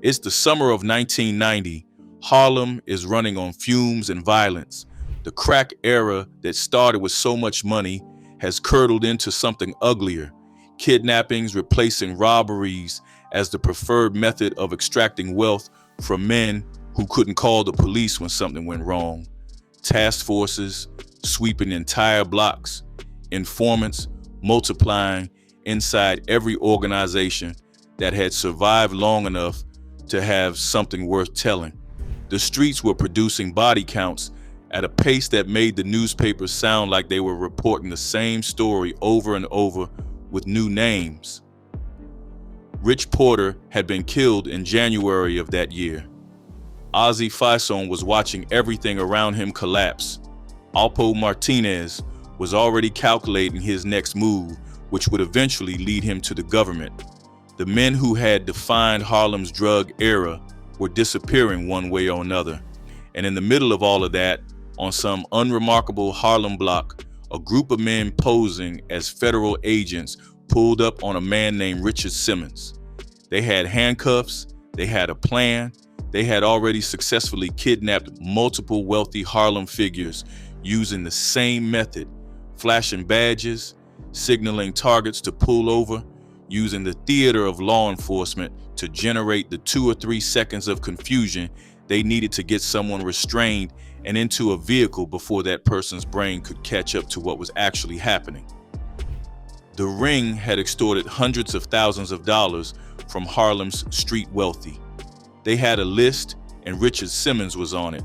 It's the summer of 1990. Harlem is running on fumes and violence. The crack era that started with so much money has curdled into something uglier. Kidnappings replacing robberies as the preferred method of extracting wealth from men who couldn't call the police when something went wrong. Task forces sweeping entire blocks. Informants multiplying inside every organization that had survived long enough to have something worth telling. The streets were producing body counts at a pace that made the newspapers sound like they were reporting the same story over and over with new names. Rich Porter had been killed in January of that year. Azie Faison was watching everything around him collapse. Alpo Martinez was already calculating his next move, which would eventually lead him to the government. The men who had defined Harlem's drug era were disappearing one way or another. And in the middle of all of that, on some unremarkable Harlem block, a group of men posing as federal agents pulled up on a man named Richard Simmons. They had handcuffs, they had a plan, they had already successfully kidnapped multiple wealthy Harlem figures using the same method, flashing badges, signaling targets to pull over, using the theater of law enforcement to generate the 2 or 3 seconds of confusion they needed to get someone restrained and into a vehicle before that person's brain could catch up to what was actually happening. The ring had extorted hundreds of thousands of dollars from Harlem's street wealthy. They had a list, and Richard Simmons was on it.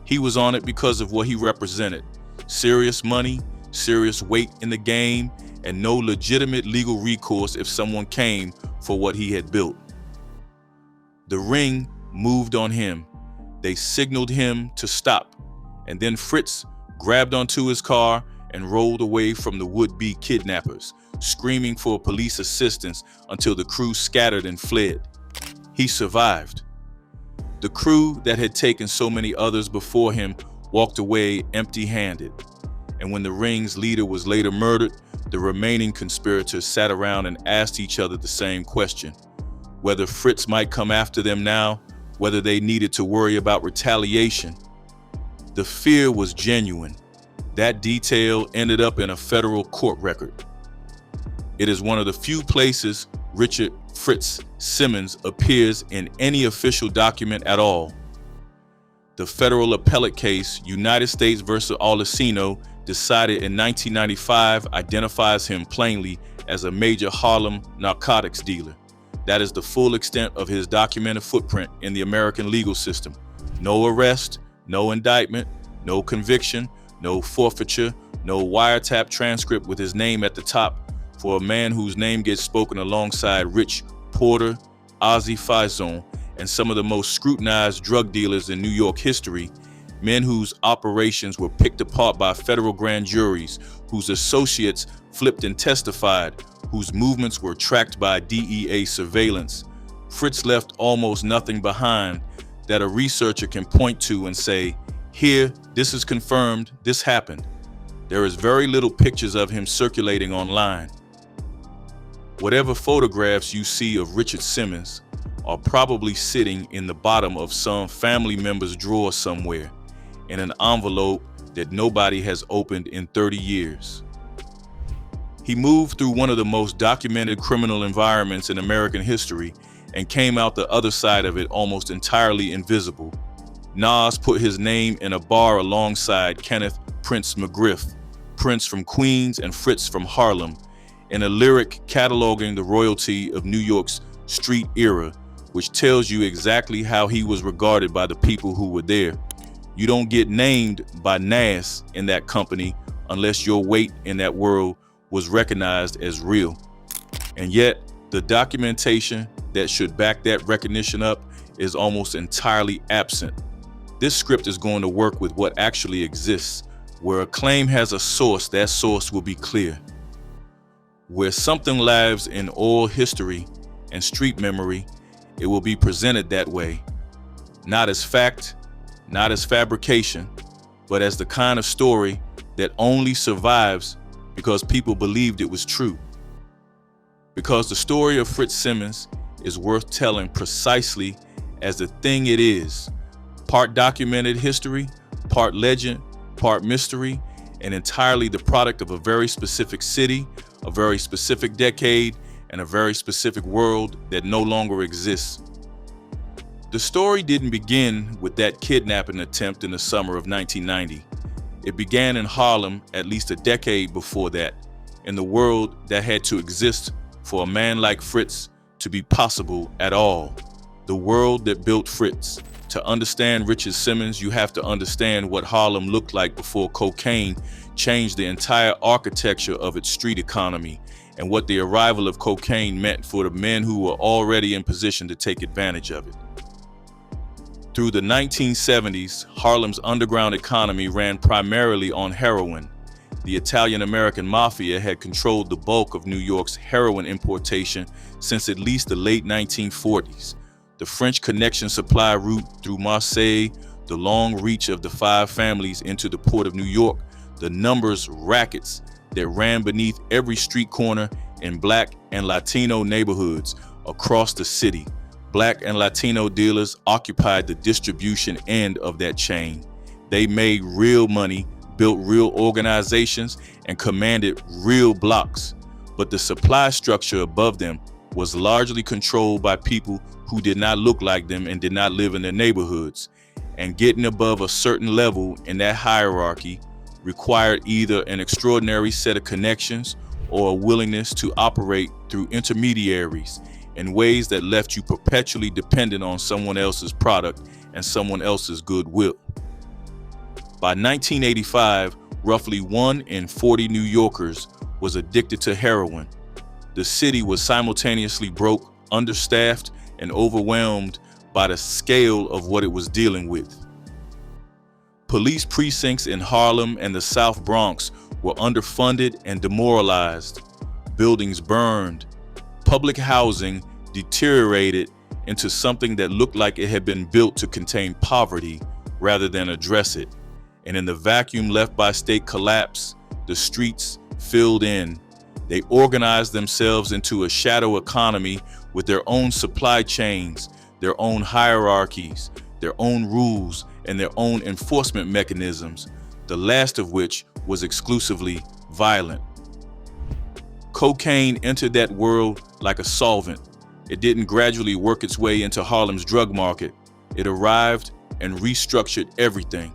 He was on it because of what he represented: serious money, serious weight in the game, and no legitimate legal recourse if someone came for what he had built. The ring moved on him. They signaled him to stop, and then Fritz grabbed onto his car and rolled away from the would-be kidnappers, screaming for police assistance until the crew scattered and fled. He survived. The crew that had taken so many others before him walked away empty-handed, and when the ring's leader was later murdered, the remaining conspirators sat around and asked each other the same question: whether Fritz might come after them now, whether they needed to worry about retaliation. The fear was genuine. That detail ended up in a federal court record. It is one of the few places Richard Fritz Simmons appears in any official document at all. The federal appellate case, United States versus Alcino, decided in 1995, identifies him plainly as a major Harlem narcotics dealer. That is the full extent of his documented footprint in the American legal system. No arrest, no indictment, no conviction, no forfeiture, no wiretap transcript with his name at the top for a man whose name gets spoken alongside Rich Porter, Azie Faison, and some of the most scrutinized drug dealers in New York history, men whose operations were picked apart by federal grand juries, whose associates flipped and testified, whose movements were tracked by DEA surveillance. Fritz left almost nothing behind that a researcher can point to and say, here, this is confirmed, this happened. There is very little pictures of him circulating online. Whatever photographs you see of Richard Simmons are probably sitting in the bottom of some family member's drawer somewhere, in an envelope that nobody has opened in 30 years. He moved through one of the most documented criminal environments in American history and came out the other side of it almost entirely invisible. Nas put his name in a bar alongside Kenneth Prince McGriff, Prince from Queens and Fritz from Harlem, in a lyric cataloging the royalty of New York's street era, which tells you exactly how he was regarded by the people who were there. You don't get named by Nas in that company unless your weight in that world was recognized as real. And yet, the documentation that should back that recognition up is almost entirely absent. This script is going to work with what actually exists. Where a claim has a source, that source will be clear. Where something lives in oral history and street memory, it will be presented that way. Not as fact, not as fabrication, but as the kind of story that only survives because people believed it was true. Because the story of Fritz Simmons is worth telling precisely as the thing it is, part documented history, part legend, part mystery, and entirely the product of a very specific city, a very specific decade, and a very specific world that no longer exists. The story didn't begin with that kidnapping attempt in the summer of 1990. It began in Harlem at least a decade before that, in the world that had to exist for a man like Fritz to be possible at all. The world that built Fritz. To understand Richard Simmons, you have to understand what Harlem looked like before cocaine changed the entire architecture of its street economy, and what the arrival of cocaine meant for the men who were already in position to take advantage of it. Through the 1970s, Harlem's underground economy ran primarily on heroin. The Italian-American mafia had controlled the bulk of New York's heroin importation since at least the late 1940s. The French connection supply route through Marseille, the long reach of the five families into the port of New York, the numbers rackets that ran beneath every street corner in Black and Latino neighborhoods across the city. Black and Latino dealers occupied the distribution end of that chain. They made real money, built real organizations, and commanded real blocks. But the supply structure above them was largely controlled by people who did not look like them and did not live in their neighborhoods. And getting above a certain level in that hierarchy required either an extraordinary set of connections or a willingness to operate through intermediaries in ways that left you perpetually dependent on someone else's product and someone else's goodwill. By 1985, roughly 1 in 40 New Yorkers was addicted to heroin. The city was simultaneously broke, understaffed, and overwhelmed by the scale of what it was dealing with. Police precincts in Harlem and the South Bronx were underfunded and demoralized. Buildings burned. Public housing deteriorated into something that looked like it had been built to contain poverty rather than address it. And in the vacuum left by state collapse, the streets filled in. They organized themselves into a shadow economy with their own supply chains, their own hierarchies, their own rules, and their own enforcement mechanisms, the last of which was exclusively violent. Cocaine entered that world like a solvent. It didn't gradually work its way into Harlem's drug market. It arrived and restructured everything.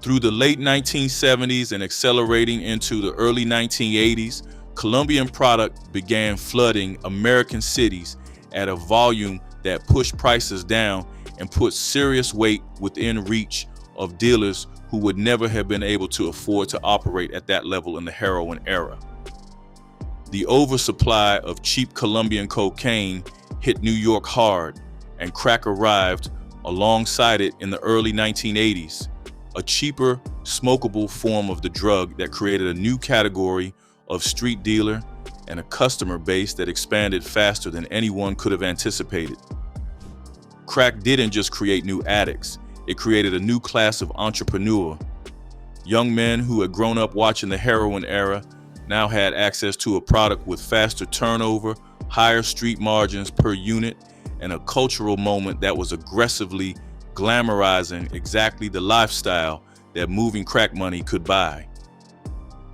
Through the late 1970s and accelerating into the early 1980s, Colombian product began flooding American cities at a volume that pushed prices down and put serious weight within reach of dealers who would never have been able to afford to operate at that level in the heroin era. The oversupply of cheap Colombian cocaine hit New York hard, and crack arrived alongside it in the early 1980s, a cheaper, smokable form of the drug that created a new category of street dealer and a customer base that expanded faster than anyone could have anticipated. Crack didn't just create new addicts, it created a new class of entrepreneur. Young men who had grown up watching the heroin era now had access to a product with faster turnover, higher street margins per unit, and a cultural moment that was aggressively glamorizing exactly the lifestyle that moving crack money could buy.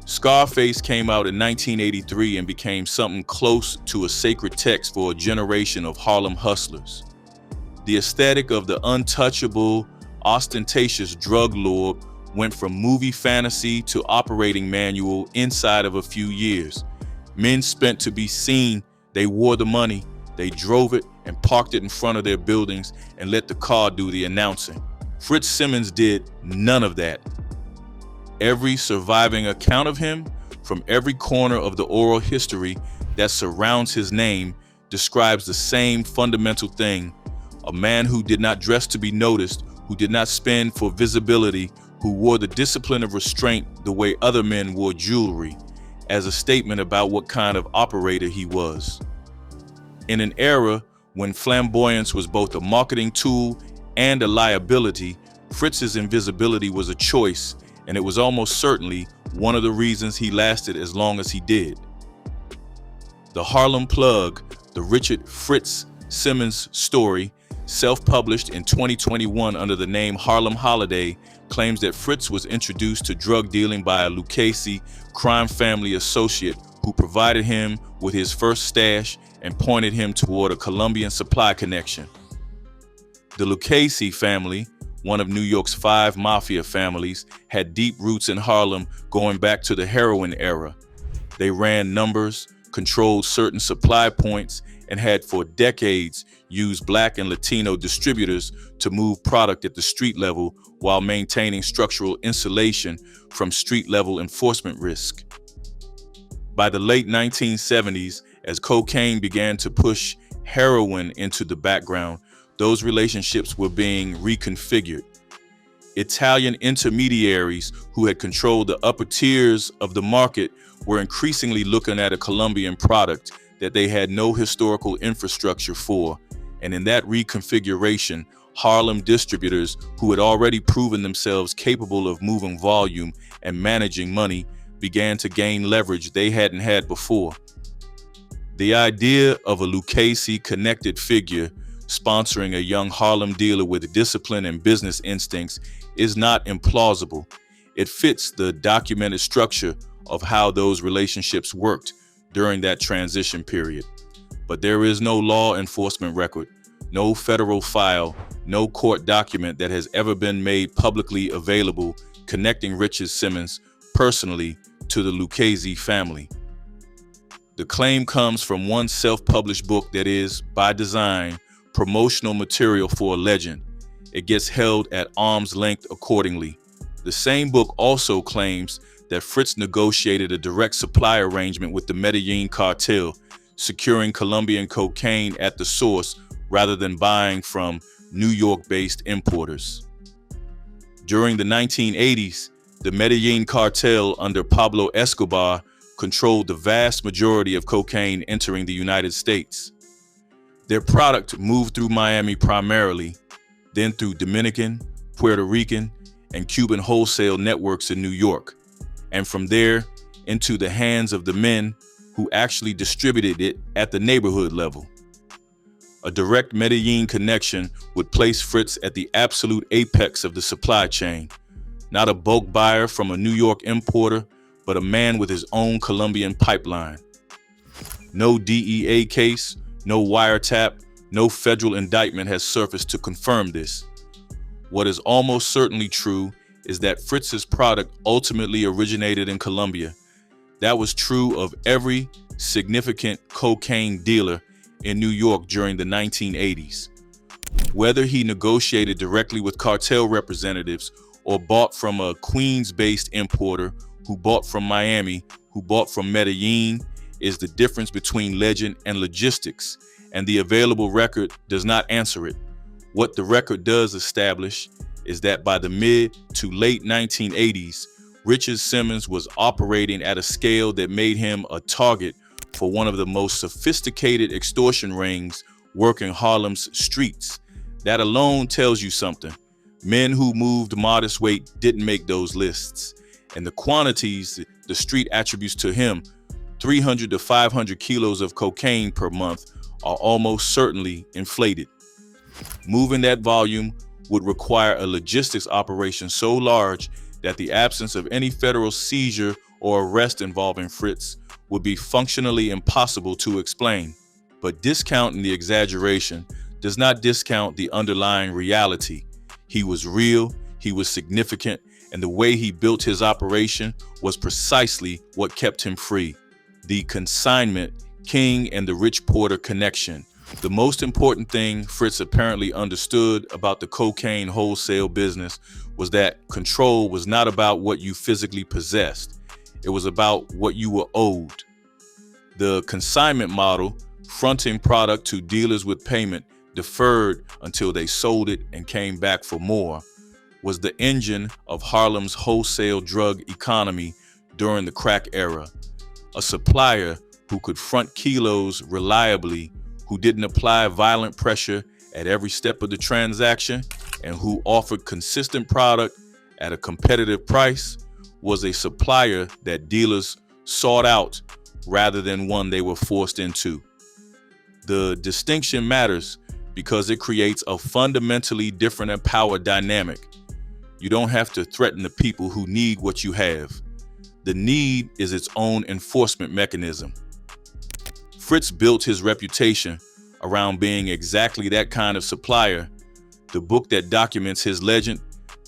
Scarface came out in 1983 and became something close to a sacred text for a generation of Harlem hustlers. The aesthetic of the untouchable, ostentatious drug lord went from movie fantasy to operating manual inside of a few years. Men spent to be seen, they wore the money, they drove it and parked it in front of their buildings and let the car do the announcing. Fritz Simmons did none of that. Every surviving account of him, from every corner of the oral history that surrounds his name, describes the same fundamental thing: a man who did not dress to be noticed, who did not spend for visibility, who wore the discipline of restraint the way other men wore jewelry, as a statement about what kind of operator he was. In an era when flamboyance was both a marketing tool and a liability, Fritz's invisibility was a choice, and it was almost certainly one of the reasons he lasted as long as he did. The Harlem Plug, the Richard Fritz Simmons story, self-published in 2021 under the name Harlem Holiday, claims that Fritz was introduced to drug dealing by a Lucchese crime family associate who provided him with his first stash and pointed him toward a Colombian supply connection. The Lucchese family, one of New York's 5 mafia families, had deep roots in Harlem going back to the heroin era. They ran numbers, controlled certain supply points, and had for decades used Black and Latino distributors to move product at the street level while maintaining structural insulation from street-level enforcement risk. By the late 1970s, as cocaine began to push heroin into the background, those relationships were being reconfigured. Italian intermediaries who had controlled the upper tiers of the market were increasingly looking at a Colombian product that they had no historical infrastructure for, and in that reconfiguration, Harlem distributors who had already proven themselves capable of moving volume and managing money began to gain leverage they hadn't had before. The idea of a Lucchese connected figure sponsoring a young Harlem dealer with discipline and business instincts is not implausible. It fits the documented structure of how those relationships worked during that transition period. But there is no law enforcement record, no federal file, no court document that has ever been made publicly available connecting Richard Simmons personally to the Lucchese family. The claim comes from one self-published book that is, by design, promotional material for a legend. It gets held at arm's length accordingly. The same book also claims that Fritz negotiated a direct supply arrangement with the Medellin cartel, securing Colombian cocaine at the source rather than buying from New York-based importers. During the 1980s, the Medellin cartel under Pablo Escobar controlled the vast majority of cocaine entering the United States. Their product moved through Miami primarily, then through Dominican, Puerto Rican, and Cuban wholesale networks in New York, and from there into the hands of the men who actually distributed it at the neighborhood level. A direct Medellin connection would place Fritz at the absolute apex of the supply chain, not a bulk buyer from a New York importer, but a man with his own Colombian pipeline. No DEA case, no wiretap, no federal indictment has surfaced to confirm this. What is almost certainly true is that Fritz's product ultimately originated in Colombia. That was true of every significant cocaine dealer in New York during the 1980s. Whether he negotiated directly with cartel representatives or bought from a Queens-based importer who bought from Miami, who bought from Medellin, is the difference between legend and logistics, and the available record does not answer it. What the record does establish is that by the mid to late 1980s, Richard Simmons was operating at a scale that made him a target for one of the most sophisticated extortion rings working Harlem's streets. That alone tells you something. Men who moved modest weight didn't make those lists, and the quantities the street attributes to him, 300 to 500 kilos of cocaine per month, are almost certainly inflated. Moving that volume would require a logistics operation so large that the absence of any federal seizure or arrest involving Fritz would be functionally impossible to explain. But discounting the exaggeration does not discount the underlying reality. He was real, he was significant, and the way he built his operation was precisely what kept him free. The consignment, King and the Rich Porter connection. The most important thing Fritz apparently understood about the cocaine wholesale business was that control was not about what you physically possessed. It was about what you were owed. The consignment model, fronting product to dealers with payment deferred until they sold it and came back for more, was the engine of Harlem's wholesale drug economy during the crack era. A supplier who could front kilos reliably, who didn't apply violent pressure at every step of the transaction, and who offered consistent product at a competitive price, was a supplier that dealers sought out rather than one they were forced into. The distinction matters because it creates a fundamentally different and power dynamic. You don't have to threaten the people who need what you have. The need is its own enforcement mechanism. Fritz built his reputation around being exactly that kind of supplier. The book that documents his legend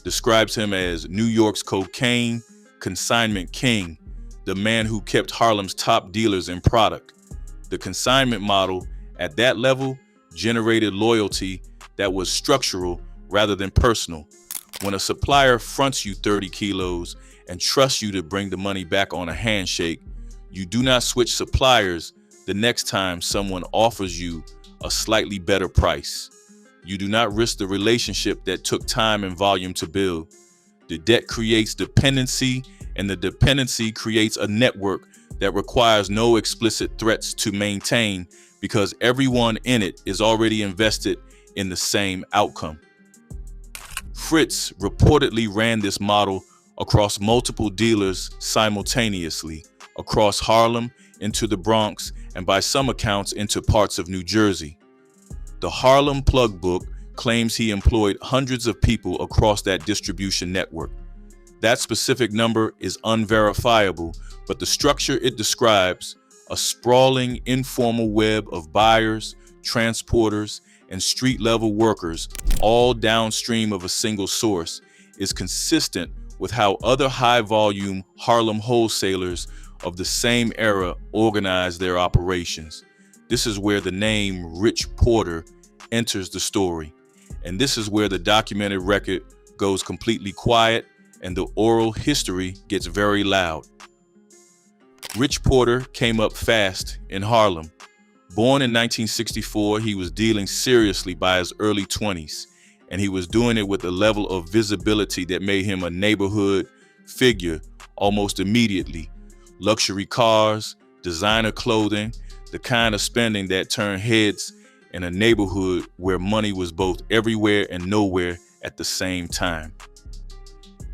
describes him as New York's cocaine consignment king, the man who kept Harlem's top dealers in product. The consignment model at that level generated loyalty that was structural rather than personal. When a supplier fronts you 30 kilos and trusts you to bring the money back on a handshake, you do not switch suppliers the next time someone offers you a slightly better price. You do not risk the relationship that took time and volume to build. The debt creates dependency, and the dependency creates a network that requires no explicit threats to maintain, because everyone in it is already invested in the same outcome. Fritz reportedly ran this model across multiple dealers simultaneously, across Harlem, into the Bronx, and by some accounts into parts of New Jersey. The Harlem Plug Book claims he employed hundreds of people across that distribution network. That specific number is unverifiable, but the structure it describes, a sprawling, informal web of buyers, transporters, and street-level workers, all downstream of a single source, is consistent with how other high-volume Harlem wholesalers of the same era organized their operations. This is where the name Rich Porter enters the story, and this is where the documented record goes completely quiet and the oral history gets very loud. Rich Porter came up fast in Harlem. Born in 1964, he was dealing seriously by his early 20s, and he was doing it with a level of visibility that made him a neighborhood figure almost immediately. Luxury cars, designer clothing, the kind of spending that turned heads in a neighborhood where money was both everywhere and nowhere at the same time.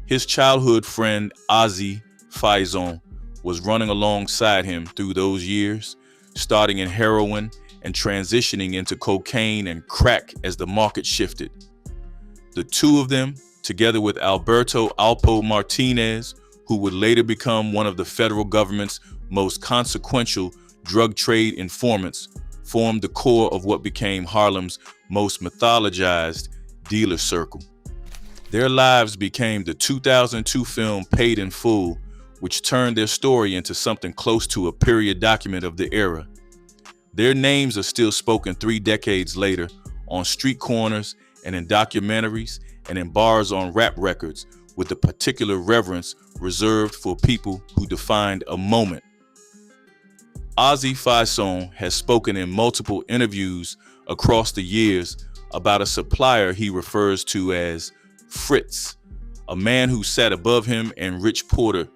His childhood friend Azie Faison was running alongside him through those years, starting in heroin and transitioning into cocaine and crack as the market shifted. The two of them, together with Alpo Martinez, who would later become one of the federal government's most consequential drug trade informants, formed the core of what became Harlem's most mythologized dealer circle. Their lives became the 2002 film Paid in Full, which turned their story into something close to a period document of the era. Their names are still spoken 3 decades later on street corners and in documentaries and in bars on rap records, with a particular reverence reserved for people who defined a moment. Azie Faison has spoken in multiple interviews across the years about a supplier he refers to as Fritz, a man who sat above him and Rich Porter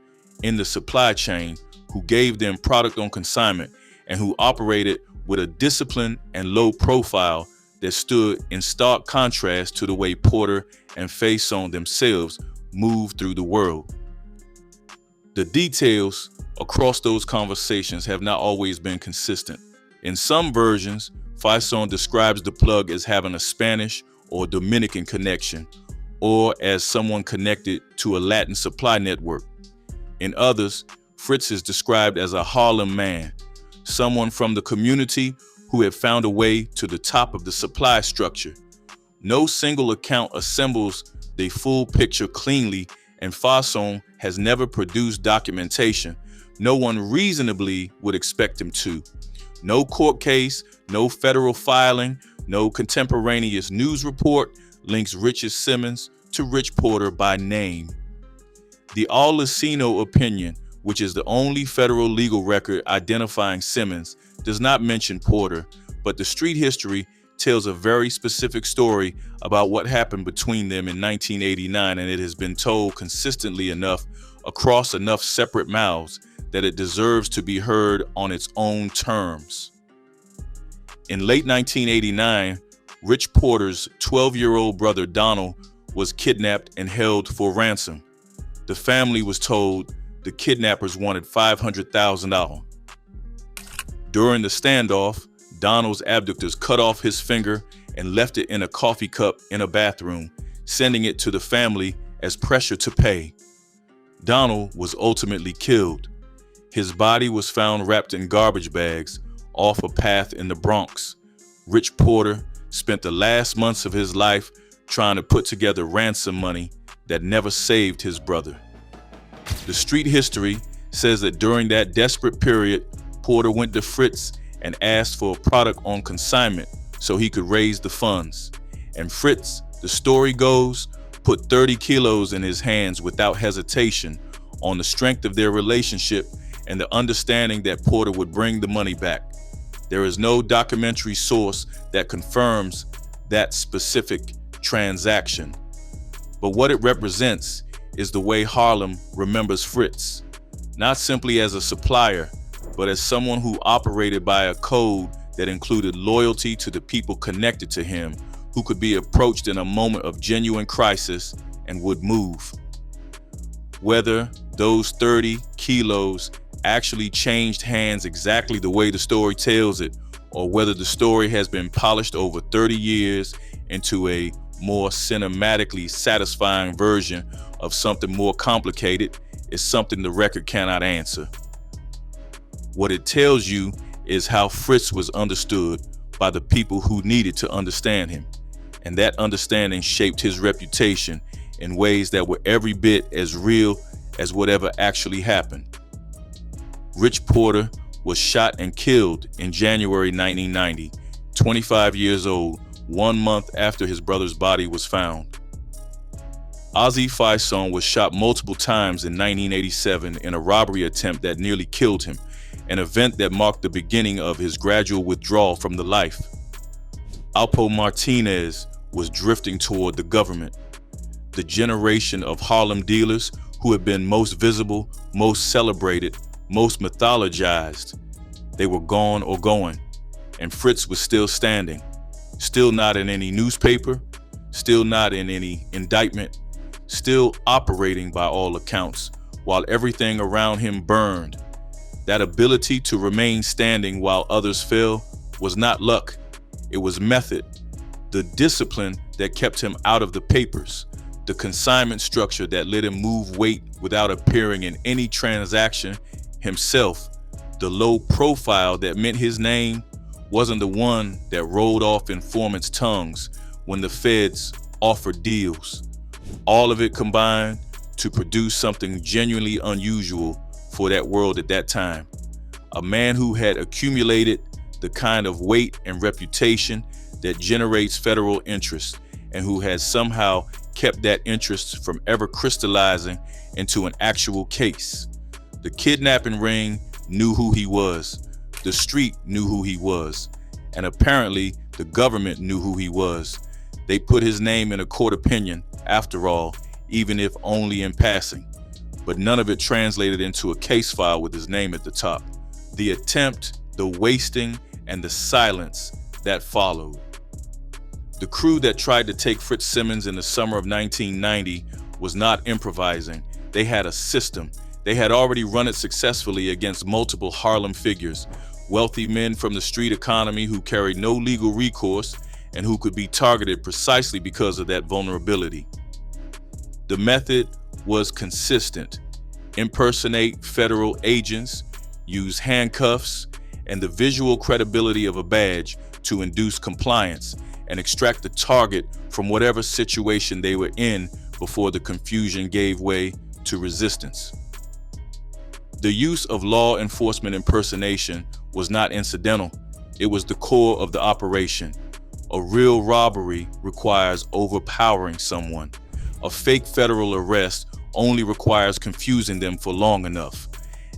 in the supply chain, who gave them product on consignment and who operated with a discipline and low profile that stood in stark contrast to the way Porter and Faison themselves moved through the world. The details across those conversations have not always been consistent. In some versions, Faison describes the plug as having a Spanish or Dominican connection, or as someone connected to a Latin supply network. In others, Fritz is described as a Harlem man, someone from the community who had found a way to the top of the supply structure. No single account assembles the full picture cleanly, and Faison has never produced documentation. No one reasonably would expect him to. No court case, no federal filing, no contemporaneous news report links Richard Simmons to Rich Porter by name. The Alesino opinion, which is the only federal legal record identifying Simmons, does not mention Porter, but the street history tells a very specific story about what happened between them in 1989, and it has been told consistently enough across enough separate mouths that it deserves to be heard on its own terms. In late 1989, Rich Porter's 12-year-old brother Donald was kidnapped and held for ransom. The family was told the kidnappers wanted $500,000. During the standoff, Donald's abductors cut off his finger and left it in a coffee cup in a bathroom, sending it to the family as pressure to pay. Donald was ultimately killed. His body was found wrapped in garbage bags off a path in the Bronx. Rich Porter spent the last months of his life trying to put together ransom money that never saved his brother. The street history says that during that desperate period, Porter went to Fritz and asked for a product on consignment so he could raise the funds. And Fritz, the story goes, put 30 kilos in his hands without hesitation on the strength of their relationship and the understanding that Porter would bring the money back. There is no documentary source that confirms that specific transaction. But what it represents is the way Harlem remembers Fritz, not simply as a supplier, but as someone who operated by a code that included loyalty to the people connected to him, who could be approached in a moment of genuine crisis and would move. Whether those 30 kilos actually changed hands exactly the way the story tells it, or whether the story has been polished over 30 years into a more cinematically satisfying version of something more complicated, is something the record cannot answer. What it tells you is how Fritz was understood by the people who needed to understand him, and that understanding shaped his reputation in ways that were every bit as real as whatever actually happened. Rich Porter was shot and killed in January 1990, 25 years old, 1 month after his brother's body was found. Azie Faison was shot multiple times in 1987 in a robbery attempt that nearly killed him, an event that marked the beginning of his gradual withdrawal from the life. Alpo Martinez was drifting toward the government. The generation of Harlem dealers who had been most visible, most celebrated, most mythologized, they were gone or going, and Fritz was still standing, still not in any newspaper, still not in any indictment, still operating by all accounts, while everything around him burned. That ability to remain standing while others fell was not luck, it was method. The discipline that kept him out of the papers, the consignment structure that let him move weight without appearing in any transaction himself, the low profile that meant his name wasn't the one that rolled off informants' tongues when the feds offered deals. All of it combined to produce something genuinely unusual for that world at that time. A man who had accumulated the kind of weight and reputation that generates federal interest, and who had somehow kept that interest from ever crystallizing into an actual case. The kidnapping ring knew who he was, the street knew who he was, and apparently the government knew who he was. They put his name in a court opinion, after all, even if only in passing, but none of it translated into a case file with his name at the top. The attempt, the wasting, and the silence that followed. The crew that tried to take Fritz Simmons in the summer of 1990 was not improvising. They had a system. They had already run it successfully against multiple Harlem figures, wealthy men from the street economy who carried no legal recourse and who could be targeted precisely because of that vulnerability. The method was consistent. Impersonate federal agents, use handcuffs, and the visual credibility of a badge to induce compliance and extract the target from whatever situation they were in before the confusion gave way to resistance. The use of law enforcement impersonation was not incidental. It was the core of the operation. A real robbery requires overpowering someone. A fake federal arrest only requires confusing them for long enough.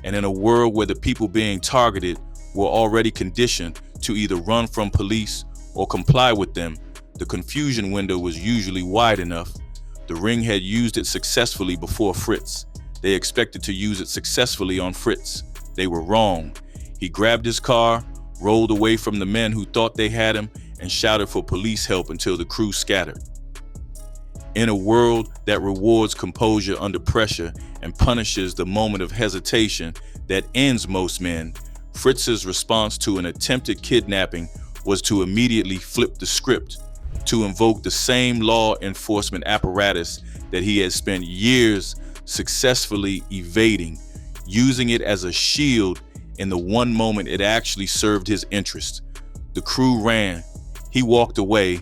And in a world where the people being targeted were already conditioned to either run from police or comply with them, the confusion window was usually wide enough. The ring had used it successfully before Fritz. They expected to use it successfully on Fritz. They were wrong. He grabbed his car, rolled away from the men who thought they had him, and shouted for police help until the crew scattered. In a world that rewards composure under pressure and punishes the moment of hesitation that ends most men, Fritz's response to an attempted kidnapping was to immediately flip the script. to invoke the same law enforcement apparatus that he had spent years successfully evading, using it as a shield in the one moment it actually served his interest. The crew ran, he walked away,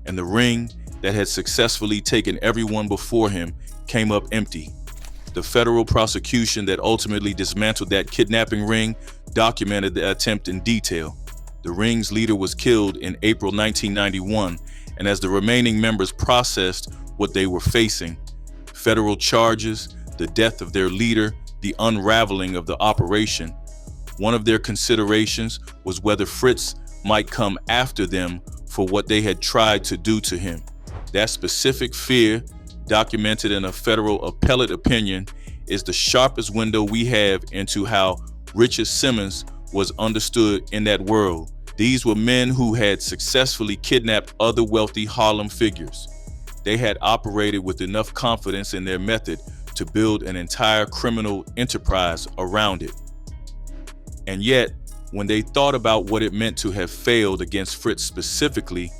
and the ring that had successfully taken everyone before him came up empty. The federal prosecution that ultimately dismantled that kidnapping ring documented the attempt in detail. The ring's leader was killed in April 1991, and as the remaining members processed what they were facing, federal charges, the death of their leader, the unraveling of the operation, one of their considerations was whether Fritz might come after them for what they had tried to do to him. That specific fear, documented in a federal appellate opinion, is the sharpest window we have into how Richard Simmons was understood in that world. These were men who had successfully kidnapped other wealthy Harlem figures. They had operated with enough confidence in their method to build an entire criminal enterprise around it. And yet, when they thought about what it meant to have failed against Fritz specifically,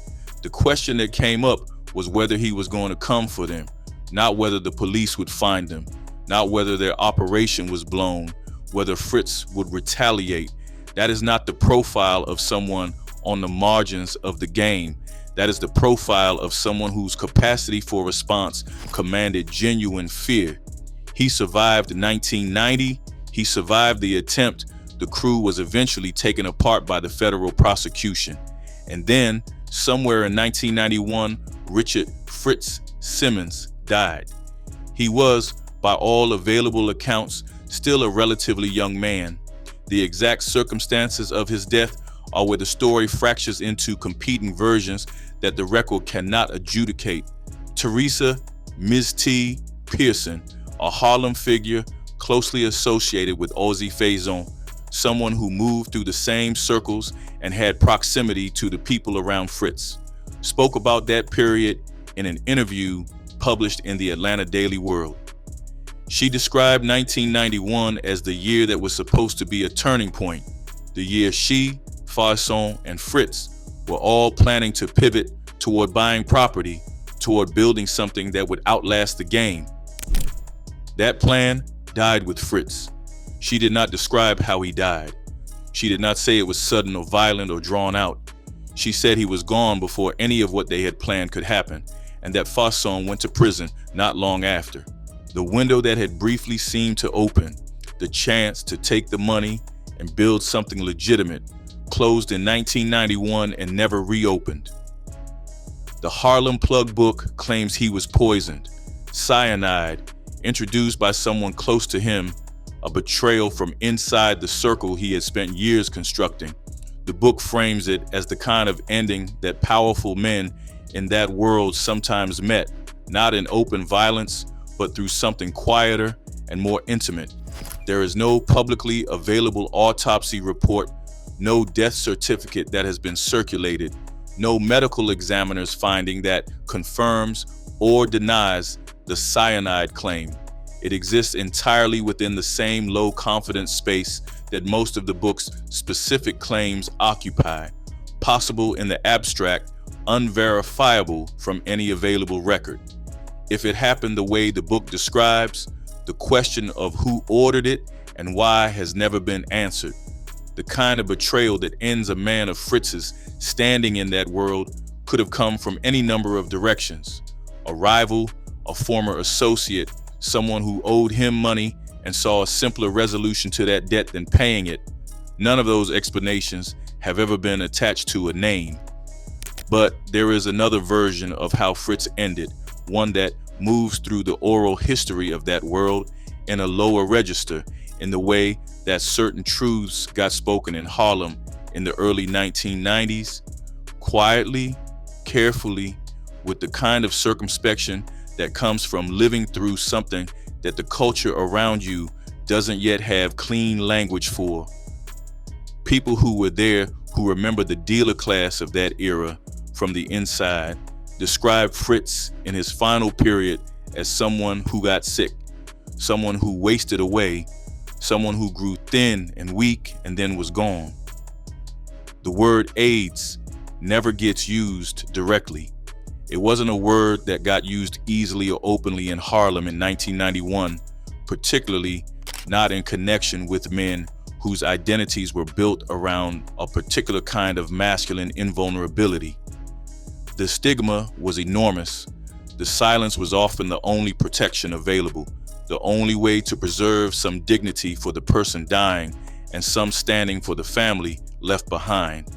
the question that came up was whether he was going to come for them, not whether the police would find them, not whether their operation was blown, whether Fritz would retaliate. That is not the profile of someone on the margins of the game. That is the profile of someone whose capacity for response commanded genuine fear. He survived 1990. He survived the attempt. The crew was eventually taken apart by the federal prosecution. And then, somewhere in 1991, Richard Fritz Simmons died. He was, by all available accounts, still a relatively young man. The exact circumstances of his death are where the story fractures into competing versions that the record cannot adjudicate. Teresa Ms. T. Pearson, a Harlem figure closely associated with Azie Faison, someone who moved through the same circles and had proximity to the people around Fritz, spoke about that period in an interview published in the Atlanta Daily World. She described 1991 as the year that was supposed to be a turning point, the year she, Faison, and Fritz were all planning to pivot toward buying property, toward building something that would outlast the game. That plan died with Fritz. She did not describe how he died. She did not say it was sudden or violent or drawn out. She said he was gone before any of what they had planned could happen, and that Faison went to prison not long after. The window that had briefly seemed to open, the chance to take the money and build something legitimate, closed in 1991 and never reopened. The Harlem Plug book claims he was poisoned. Cyanide, introduced by someone close to him, a betrayal from inside the circle he had spent years constructing. The book frames it as the kind of ending that powerful men in that world sometimes met, not in open violence, but through something quieter and more intimate. There is no publicly available autopsy report, no death certificate that has been circulated, no medical examiner's finding that confirms or denies the cyanide claim. It exists entirely within the same low confidence space that most of the book's specific claims occupy, possible in the abstract, unverifiable from any available record. If it happened the way the book describes, the question of who ordered it and why has never been answered. The kind of betrayal that ends a man of Fritz's standing in that world could have come from any number of directions. A rival, a former associate, someone who owed him money and saw a simpler resolution to that debt than paying it. None of those explanations have ever been attached to a name. But there is another version of how Fritz ended, one that moves through the oral history of that world in a lower register, in the way that certain truths got spoken in Harlem in the early 1990s, quietly, carefully, with the kind of circumspection that comes from living through something that the culture around you doesn't yet have clean language for. People who were there, who remember the dealer class of that era from the inside, described Fritz in his final period as someone who got sick, someone who wasted away, someone who grew thin and weak and then was gone. The word AIDS never gets used directly. It wasn't a word that got used easily or openly in Harlem in 1991, particularly not in connection with men whose identities were built around a particular kind of masculine invulnerability. The stigma was enormous. The silence was often the only protection available, the only way to preserve some dignity for the person dying and some standing for the family left behind.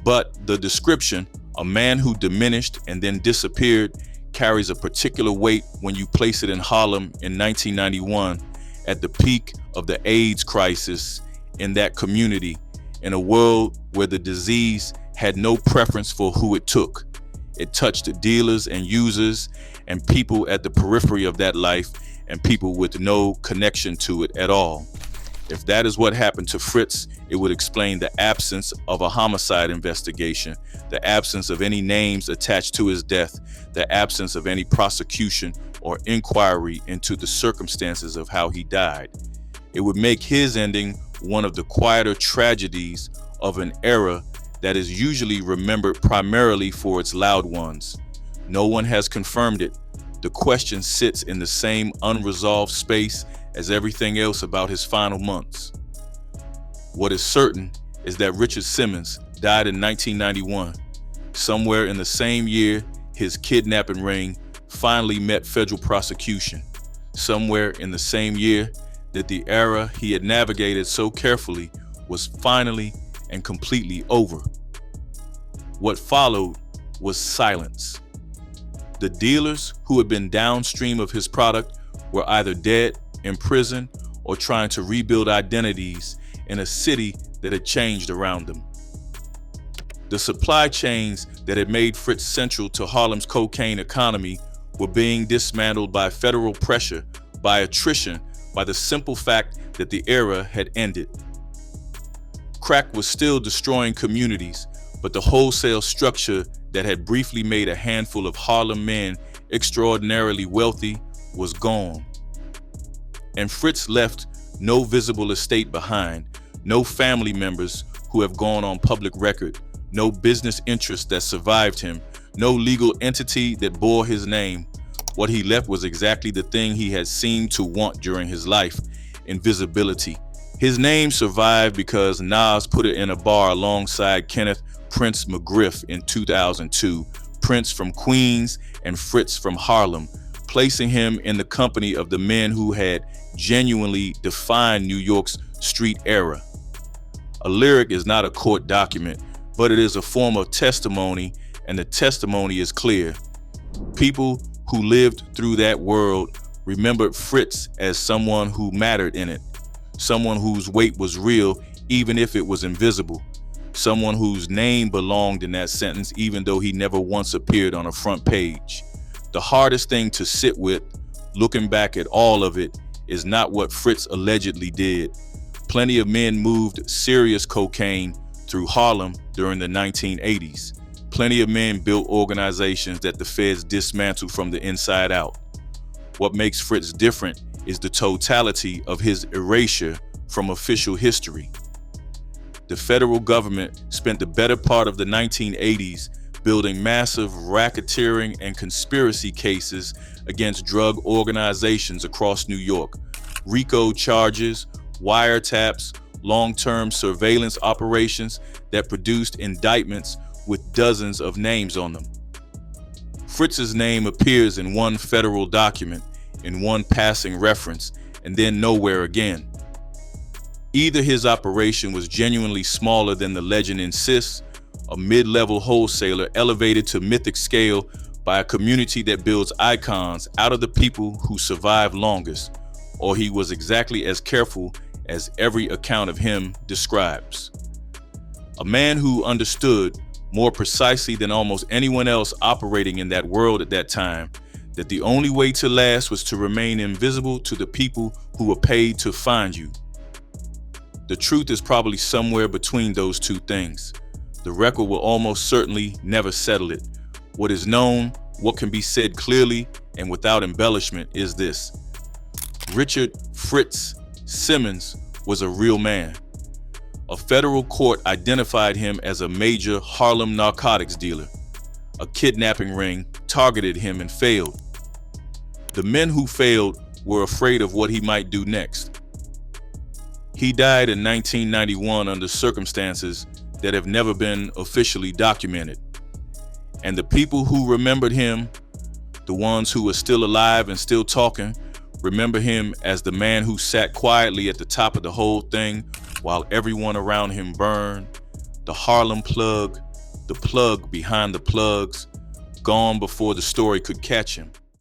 But the description, a man who diminished and then disappeared, carries a particular weight when you place it in Harlem in 1991 at the peak of the AIDS crisis in that community, in a world where the disease had no preference for who it took. It touched dealers and users and people at the periphery of that life and people with no connection to it at all. If that is what happened to Fritz, it would explain the absence of a homicide investigation, the absence of any names attached to his death, the absence of any prosecution or inquiry into the circumstances of how he died. It would make his ending one of the quieter tragedies of an era that is usually remembered primarily for its loud ones. No one has confirmed it. The question sits in the same unresolved space as everything else about his final months. What is certain is that Richard Simmons died in 1991. Somewhere in the same year, his kidnapping ring finally met federal prosecution. Somewhere in the same year that the era he had navigated so carefully was finally and completely over. What followed was silence. The dealers who had been downstream of his product were either dead, in prison, or trying to rebuild identities in a city that had changed around them. The supply chains that had made Fritz central to Harlem's cocaine economy were being dismantled by federal pressure, by attrition, by the simple fact that the era had ended. Crack was still destroying communities, but the wholesale structure that had briefly made a handful of Harlem men extraordinarily wealthy was gone. And Fritz left no visible estate behind, no family members who have gone on public record, no business interest that survived him, no legal entity that bore his name. What he left was exactly the thing he had seemed to want during his life: invisibility. His name survived because Nas put it in a bar alongside Kenneth Prince McGriff in 2002, Prince from Queens and Fritz from Harlem, placing him in the company of the men who had genuinely defined New York's street era. A lyric is not a court document, but it is a form of testimony, and the testimony is clear. People who lived through that world remembered Fritz as someone who mattered in it, someone whose weight was real even if it was invisible, someone whose name belonged in that sentence even though he never once appeared on a front page. The hardest thing to sit with, looking back at all of it, is not what Fritz allegedly did. Plenty of men moved serious cocaine through Harlem during the 1980s. Plenty of men built organizations that the feds dismantled from the inside out. What makes Fritz different is the totality of his erasure from official history. The federal government spent the better part of the 1980s building massive racketeering and conspiracy cases against drug organizations across New York. RICO charges, wiretaps, long-term surveillance operations that produced indictments with dozens of names on them. Fritz's name appears in one federal document, in one passing reference, and then nowhere again. Either his operation was genuinely smaller than the legend insists, a mid-level wholesaler elevated to mythic scale by a community that builds icons out of the people who survive longest, or he was exactly as careful as every account of him describes. A man who understood, more precisely than almost anyone else operating in that world at that time, that the only way to last was to remain invisible to the people who were paid to find you. The truth is probably somewhere between those two things. The record will almost certainly never settle it. What is known, what can be said clearly and without embellishment is this: Richard Fritz Simmons was a real man. A federal court identified him as a major Harlem narcotics dealer. A kidnapping ring targeted him and failed. The men who failed were afraid of what he might do next. He died in 1991 under circumstances that have never been officially documented. And the people who remembered him, the ones who are still alive and still talking, remember him as the man who sat quietly at the top of the whole thing while everyone around him burned, the Harlem plug, the plug behind the plugs, gone before the story could catch him.